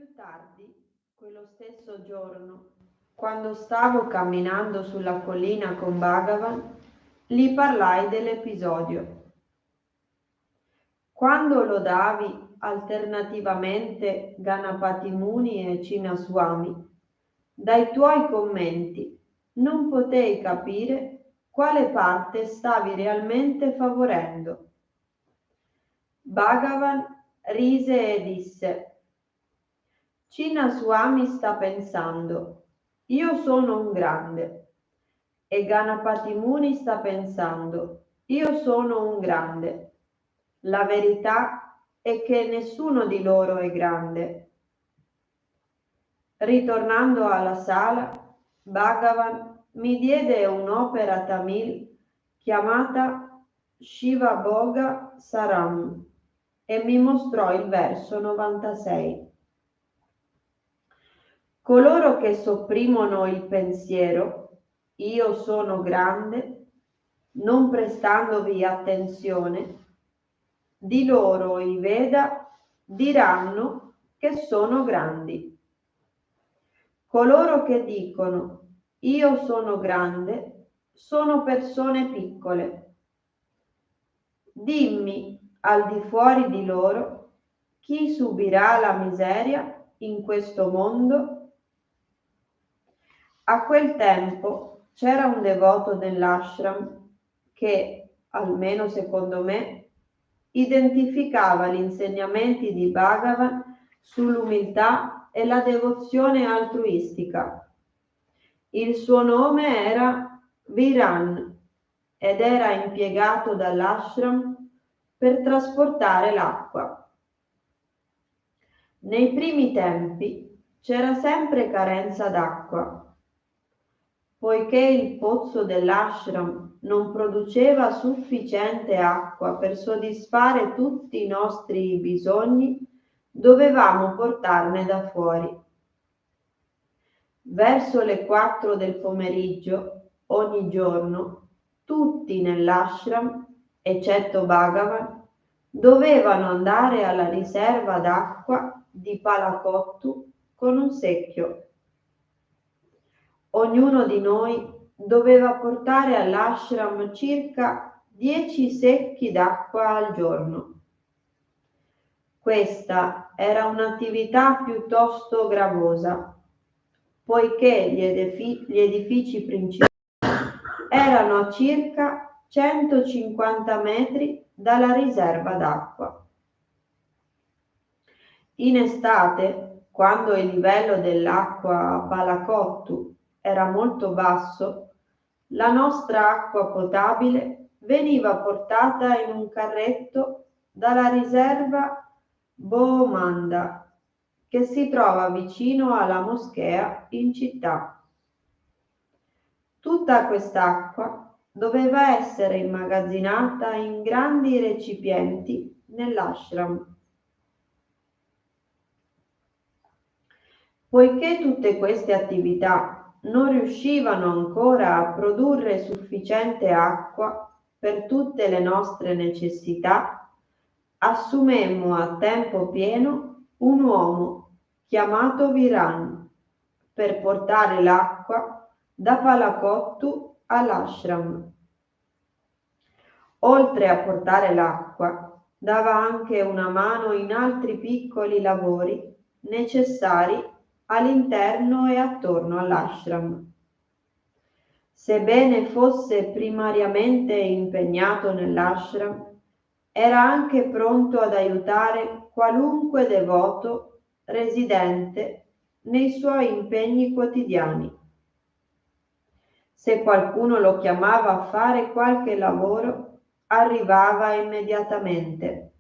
Più tardi, quello stesso giorno, quando stavo camminando sulla collina con Bhagavan, gli parlai dell'episodio. Quando lodavi alternativamente Ganapati Muni e Cinnaswami, dai tuoi commenti non potei capire quale parte stavi realmente favorendo. Bhagavan rise e disse: Cinnaswami sta pensando, io sono un grande, e Ganapati Muni sta pensando, io sono un grande. La verità è che nessuno di loro è grande. Ritornando alla sala, Bhagavan mi diede un'opera tamil chiamata Shiva Bhoga Saram e mi mostrò il verso 96. Coloro che sopprimono il pensiero, io sono grande, non prestandovi attenzione, di loro i Veda diranno che sono grandi. Coloro che dicono io sono grande sono persone piccole. Dimmi al di fuori di loro chi subirà la miseria in questo mondo. A quel tempo c'era un devoto nell'ashram che, almeno secondo me, identificava gli insegnamenti di Bhagavan sull'umiltà e la devozione altruistica. Il suo nome era Viran ed era impiegato dall'ashram per trasportare l'acqua. Nei primi tempi c'era sempre carenza d'acqua. Poiché il pozzo dell'ashram non produceva sufficiente acqua per soddisfare tutti i nostri bisogni, dovevamo portarne da fuori. Verso le 4 del pomeriggio, ogni giorno, tutti nell'ashram, eccetto Bhagavan, dovevano andare alla riserva d'acqua di Palakottu con un secchio. Ognuno di noi doveva portare all'ashram circa 10 secchi d'acqua al giorno. Questa era un'attività piuttosto gravosa, poiché gli edifici principali erano a circa 150 metri dalla riserva d'acqua. In estate, quando il livello dell'acqua a Palakottu era molto basso, la nostra acqua potabile veniva portata in un carretto dalla riserva Boomanda, che si trova vicino alla moschea in città. Tutta quest'acqua doveva essere immagazzinata in grandi recipienti nell'ashram. Poiché tutte queste attività non riuscivano ancora a produrre sufficiente acqua per tutte le nostre necessità, assumemmo a tempo pieno un uomo chiamato Viran per portare l'acqua da Palakottu all'ashram. Oltre a portare l'acqua, dava anche una mano in altri piccoli lavori necessari all'interno e attorno all'ashram. Sebbene fosse primariamente impegnato nell'ashram, era anche pronto ad aiutare qualunque devoto residente nei suoi impegni quotidiani. Se qualcuno lo chiamava a fare qualche lavoro, arrivava immediatamente.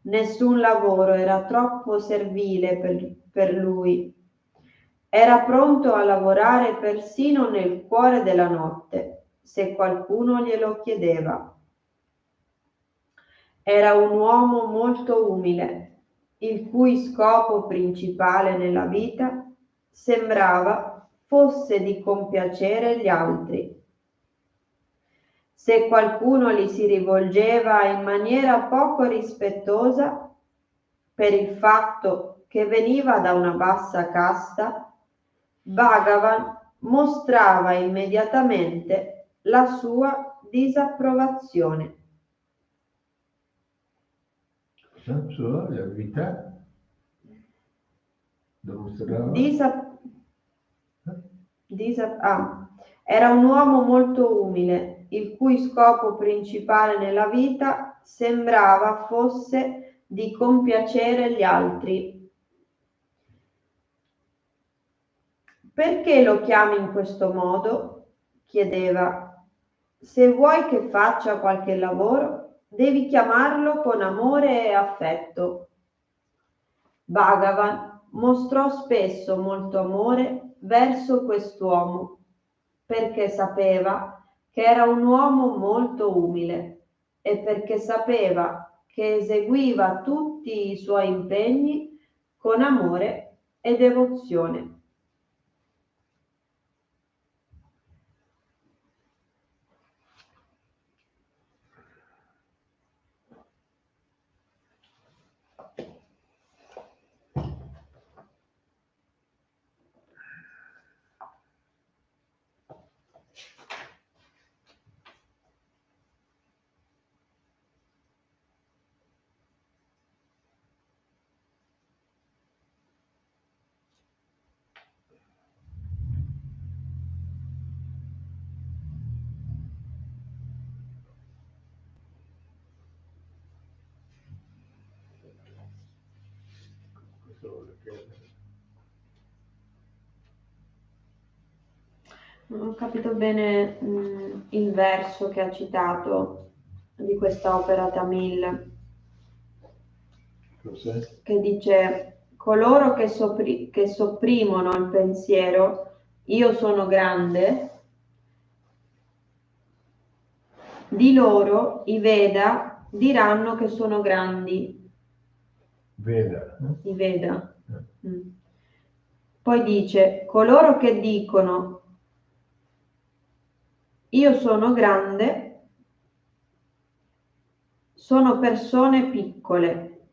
Nessun lavoro era troppo servile per lui. Era pronto a lavorare persino nel cuore della notte, se qualcuno glielo chiedeva. Era un uomo molto umile, il cui scopo principale nella vita sembrava fosse di compiacere gli altri. Se qualcuno gli si rivolgeva in maniera poco rispettosa per il fatto che veniva da una bassa casta, Bhagavan mostrava immediatamente la sua disapprovazione. Solo la vita dimostrava. Era un uomo molto umile, il cui scopo principale nella vita sembrava fosse di compiacere gli altri. Perché lo chiami in questo modo? Chiedeva. Se vuoi che faccia qualche lavoro, devi chiamarlo con amore e affetto. Bhagavan mostrò spesso molto amore verso quest'uomo, perché sapeva che era un uomo molto umile e perché sapeva che eseguiva tutti i suoi impegni con amore e devozione. Non ho capito bene il verso che ha citato di questa opera Tamil. Cos'è? Che dice: coloro che sopprimono il pensiero io sono grande, di loro i Veda diranno che sono grandi. Veda. I Veda. Poi dice: coloro che dicono io sono grande sono persone piccole.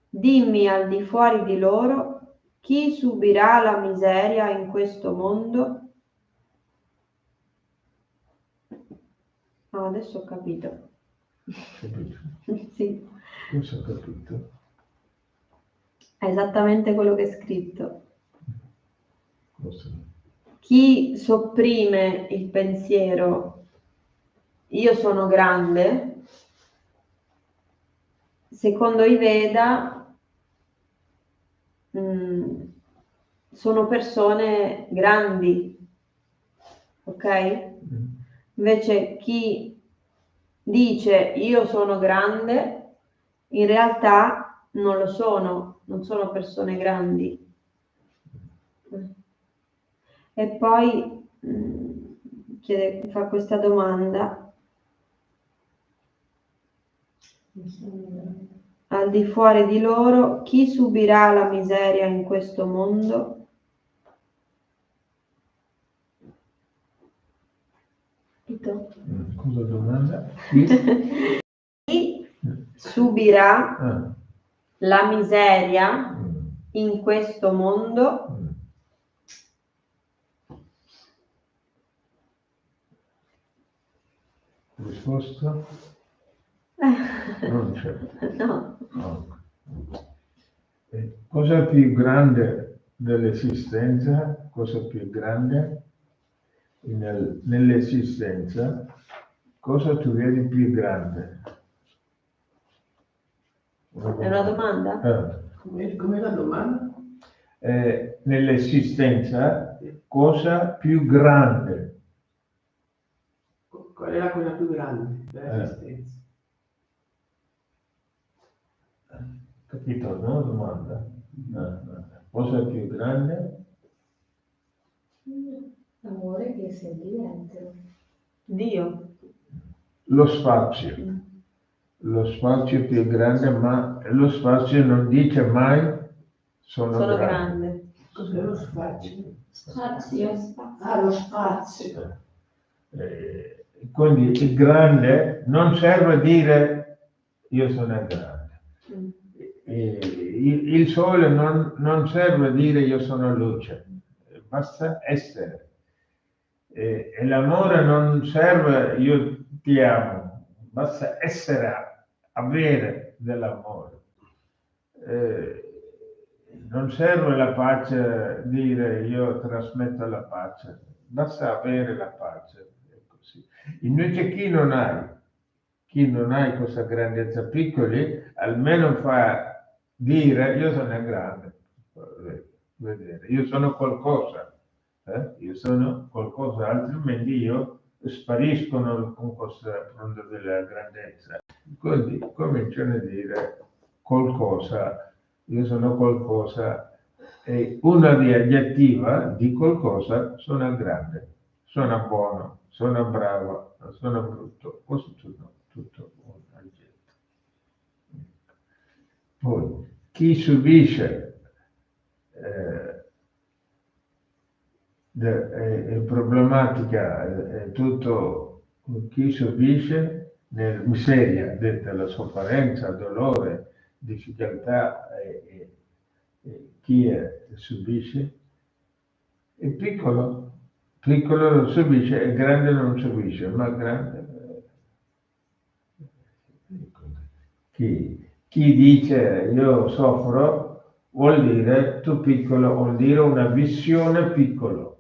Dimmi al di fuori di loro chi subirà la miseria in questo mondo? Ah, adesso ho capito. Capito? Sì, Cosa ho capito? è esattamente quello che è scritto. Cosa? Chi sopprime il pensiero io sono grande, secondo i Veda sono persone grandi, ok? Invece chi dice io sono grande, in realtà non lo sono, non sono persone grandi. E poi fa questa domanda: al di fuori di loro chi subirà la miseria in questo mondo? Cosa domanda? Chi subirà la miseria in questo mondo? Risposta? Non c'è. No. Cosa più grande dell'esistenza? Cosa più grande nell'esistenza? Cosa tu vedi più grande? È una domanda? Come la domanda? Nell'esistenza, cosa più grande? Qual è la cosa più grande dell'esistenza? Capito, no? Domanda. Cosa più grande? L'amore che senti dentro. Dio. Lo spazio. Lo spazio più grande, ma lo spazio non dice mai sono grande. Cos'è lo spazio? Spazio. Ah, lo spazio. Quindi il grande non serve a dire io sono grande. il sole non serve a dire io sono luce, basta essere. E l'amore non serve io ti amo, basta essere, avere dell'amore. Non serve la pace, dire io trasmetto la pace, basta avere la pace. È così. Invece chi non ha questa grandezza piccoli, almeno fa dire io sono grande, vedere, io sono qualcosa. Io sono qualcosa, altrimenti io spariscono con questa onda della grandezza. Quindi cominciano a dire qualcosa, io sono qualcosa, e una di aggettiva di qualcosa, sono grande, sono buono, sono bravo, sono brutto, questo tutto un aggettivo. Poi chi subisce problematica è tutto chi subisce nella miseria, detta la sofferenza, dolore, difficoltà, chi subisce è piccolo lo subisce e grande non subisce, ma grande chi dice io soffro vuol dire tu piccolo, vuol dire una visione piccolo.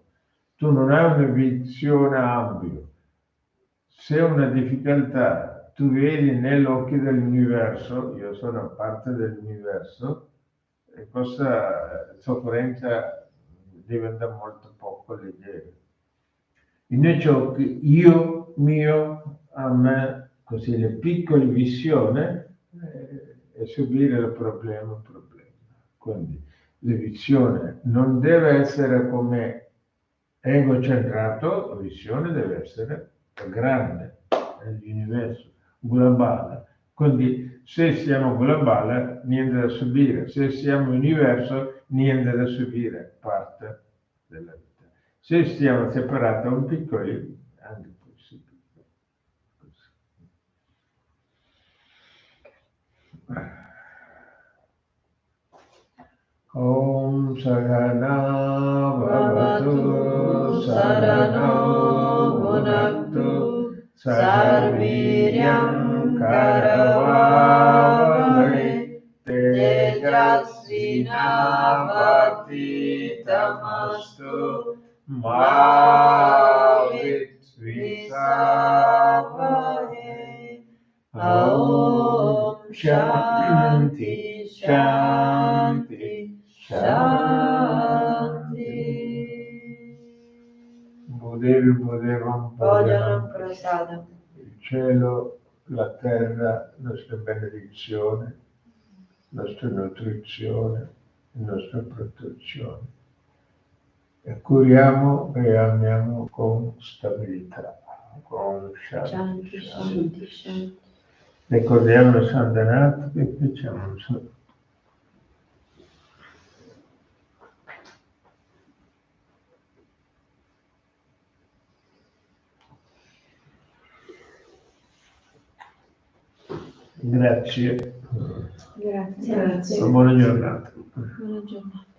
Tu non hai una visione ampia. Se una difficoltà tu vedi nell'occhio dell'universo, io sono parte dell'universo, e questa sofferenza diventa molto poco leggera. Invece io, mio, a me, così le piccole visioni e subire il problema. Quindi la visione non deve essere come egocentrato, la visione deve essere grande, l'universo, globale. Quindi se siamo globale, niente da subire. Se siamo universo, niente da subire, parte della vita. Se stiamo separati un piccolo, anche possibile. Om Sahana Bhavatu Sarano Bhunaktu Sarviryam Karavavai Tejasvinavaditamastu Ma Vitvishavahe. Om Shanti Shanti Shanti. Budevam Prasadam. il cielo, la terra, nostra benedizione, nostra nutrizione, nostra protezione. E curiamo e amiamo con stabilità, con Shanti. Shanti. Ricordiamo la Santa Natta che facciamo. Grazie. Grazie. Buona giornata. Buona giornata.